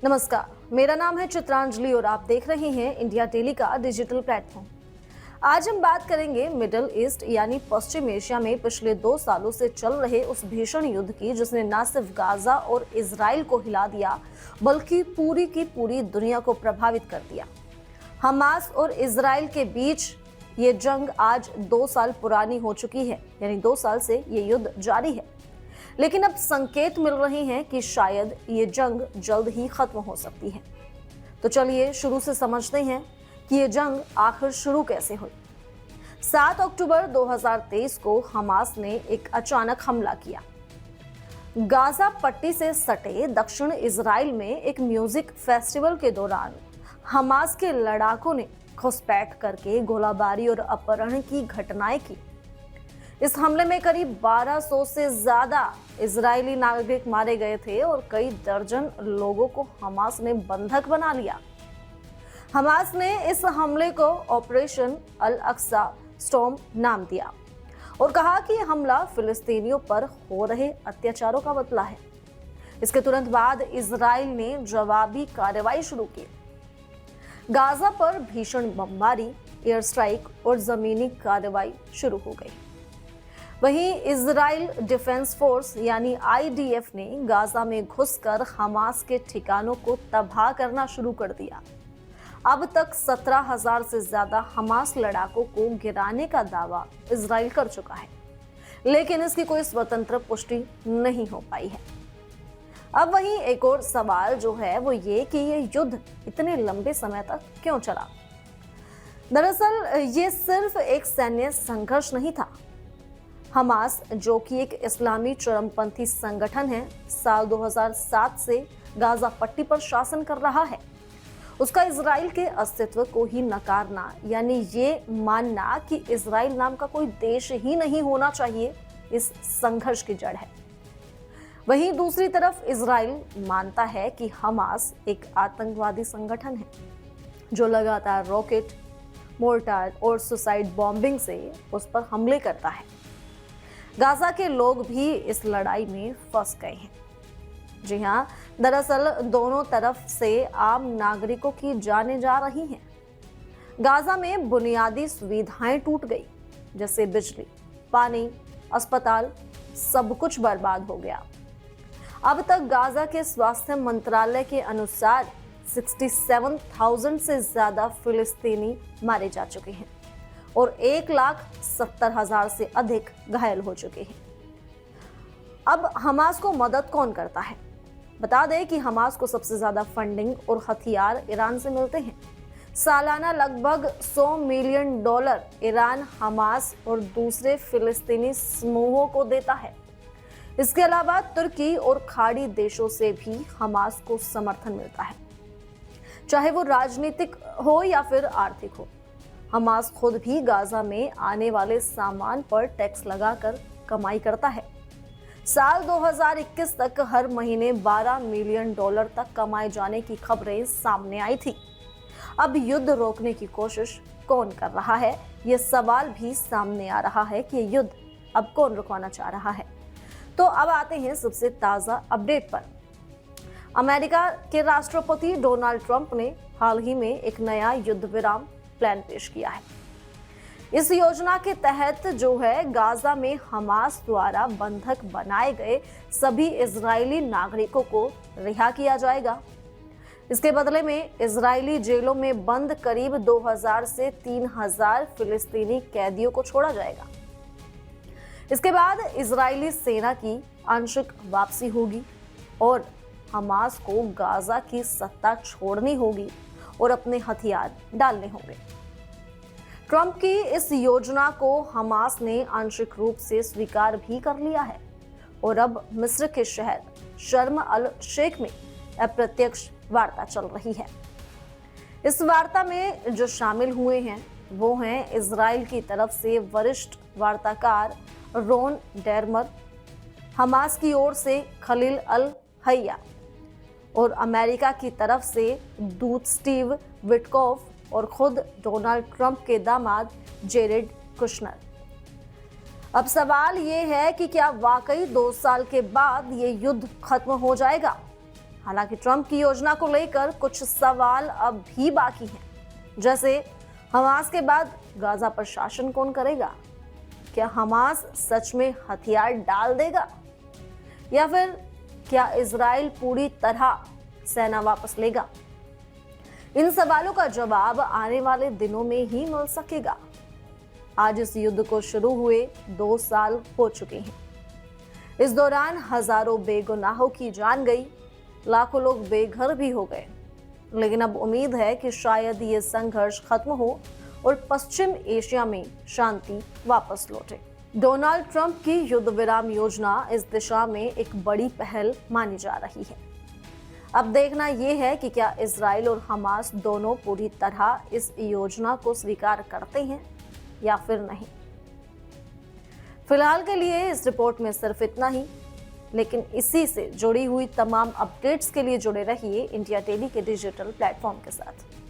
नमस्कार, मेरा नाम है चित्रांजलि और आप देख रहे हैं इंडिया डेली का डिजिटल प्लेटफॉर्म। आज हम बात करेंगे मिडिल ईस्ट यानी पश्चिम एशिया में पिछले 2 सालों से चल रहे उस भीषण युद्ध की, जिसने न सिर्फ गाजा और इजराइल को हिला दिया बल्कि पूरी की पूरी दुनिया को प्रभावित कर दिया। हमास और इजराइल के बीच ये जंग आज 2 साल पुरानी हो चुकी है, यानी 2 साल से ये युद्ध जारी है। लेकिन अब संकेत मिल रहे हैं कि शायद ये जंग जल्द ही खत्म हो सकती है। तो चलिए शुरू से समझते हैं कि ये जंग आखिर शुरू कैसे हुई। 7 अक्टूबर 2023 को हमास ने एक अचानक हमला किया। गाजा पट्टी से सटे दक्षिण इजराइल में एक म्यूजिक फेस्टिवल के दौरान हमास के लड़ाकों ने घुसपैठ करके गोलाबारी और अपहरण की घटनाएं की। इस हमले में करीब 1200 से ज्यादा इजरायली नागरिक मारे गए थे और कई दर्जन लोगों को हमास ने बंधक बना लिया। हमास ने इस हमले को ऑपरेशन अल अक्सा स्टॉर्म नाम दिया और कहा कि हमला फिलिस्तीनियों पर हो रहे अत्याचारों का बदला है। इसके तुरंत बाद इजराइल ने जवाबी कार्रवाई शुरू की। गाजा पर भीषण बमबारी, एयर स्ट्राइक और जमीनी कार्रवाई शुरू हो गई। वहीं इजराइल डिफेंस फोर्स यानी आईडीएफ ने गाजा में घुसकर हमास के ठिकानों को तबाह करना शुरू कर दिया। अब तक 17,000 से ज्यादा हमास लड़ाकों को गिराने का दावा इजराइल कर चुका है, लेकिन इसकी कोई स्वतंत्र पुष्टि नहीं हो पाई है। अब वहीं एक और सवाल जो है वो ये कि ये युद्ध इतने लंबे समय तक क्यों चला। दरअसल ये सिर्फ एक सैन्य संघर्ष नहीं था। हमास, जो कि एक इस्लामी चरमपंथी संगठन है, साल 2007 से गाजा पट्टी पर शासन कर रहा है। उसका इजराइल के अस्तित्व को ही नकारना, यानी ये मानना कि इजराइल नाम का कोई देश ही नहीं होना चाहिए, इस संघर्ष की जड़ है। वहीं दूसरी तरफ इजराइल मानता है कि हमास एक आतंकवादी संगठन है जो लगातार रॉकेट, मोर्टार और सुसाइड बॉम्बिंग से उस पर हमले करता है। गाजा के लोग भी इस लड़ाई में फंस गए हैं। जी हाँ, दरअसल दोनों तरफ से आम नागरिकों की जानें जा रही हैं। गाजा में बुनियादी सुविधाएं टूट गई, जैसे बिजली, पानी, अस्पताल, सब कुछ बर्बाद हो गया। अब तक गाजा के स्वास्थ्य मंत्रालय के अनुसार 67,000 से ज्यादा फिलिस्तीनी मारे जा चुके हैं और 1,70,000 से अधिक घायल हो चुके हैं। अब हमास को मदद कौन करता है? बता दें कि हमास को सबसे ज्यादा फंडिंग और हथियार ईरान से मिलते हैं। सालाना लगभग $100 मिलियन ईरान हमास और दूसरे फिलिस्तीनी समूहों को देता है। इसके अलावा तुर्की और खाड़ी देशों से भी हमास को समर्थन मिलता है, चाहे वो राजनीतिक हो या फिर आर्थिक हो। हमास खुद भी गाजा में आने वाले सामान पर टैक्स लगाकर कमाई करता है। साल 2021 तक हर महीने $12 मिलियन तक कमाए जाने की खबरें सामने आई थी। अब युद्ध रोकने की कोशिश कौन कर रहा है, ये सवाल भी सामने आ रहा है कि युद्ध अब कौन रुकवाना चाह रहा है। तो अब आते हैं सबसे ताजा अपडेट पर। अमेरिका के राष्ट्रपति डोनाल्ड ट्रंप ने हाल ही में एक नया युद्ध विराम प्लान पेश किया है। इस योजना के तहत जो है गाजा में हमास द्वारा बंधक बनाए गए सभी इजरायली नागरिकों को रिहा किया जाएगा। इसके बदले में इजरायली जेलों में बंद करीब 2,000 से 3,000 फिलिस्तीनी कैदियों को छोड़ा जाएगा। इसके बाद इजरायली सेना की आंशिक वापसी होगी और हमास को गाजा की सत्ता छोड़नी होगी और अपने हथियार डालने होंगे। ट्रंप की इस योजना को हमास ने आंशिक रूप से स्वीकार भी कर लिया है और अब मिस्र के शहर शर्म अल शेख में अप्रत्यक्ष वार्ता चल रही है। इस वार्ता में जो शामिल हुए हैं वो हैं इजराइल की तरफ से वरिष्ठ वार्ताकार रोन डेरमर, हमास की ओर से खलील अल हैया और अमेरिका की तरफ से दूत स्टीव विटकॉफ और खुद डोनाल्ड ट्रंप के दामाद जेरेड कुशनर। अब सवाल ये है कि क्या वाकई 2 साल के बाद ये युद्ध खत्म हो जाएगा? हालांकि ट्रंप की योजना को लेकर कुछ सवाल अब भी बाकी हैं, जैसे हमास के बाद गाजा पर शासन कौन करेगा? क्या हमास सच में हथियार डाल देगा, या फिर क्या इजराइल पूरी तरह सेना वापस लेगा? इन सवालों का जवाब आने वाले दिनों में ही मिल सकेगा। आज इस युद्ध को शुरू हुए 2 साल हो चुके हैं। इस दौरान हजारों बेगुनाहों की जान गई, लाखों लोग बेघर भी हो गए। लेकिन अब उम्मीद है कि शायद ये संघर्ष खत्म हो और पश्चिम एशिया में शांति वापस लौटे। डोनाल्ड ट्रंप की युद्ध विराम योजना इस दिशा में एक बड़ी पहल मानी जा रही है। अब देखना यह है कि क्या इजराइल और हमास दोनों पूरी तरह इस योजना को स्वीकार करते हैं या फिर नहीं। फिलहाल के लिए इस रिपोर्ट में सिर्फ इतना ही, लेकिन इसी से जुड़ी हुई तमाम अपडेट्स के लिए जुड़े रहिए इंडिया टेली के डिजिटल प्लेटफॉर्म के साथ।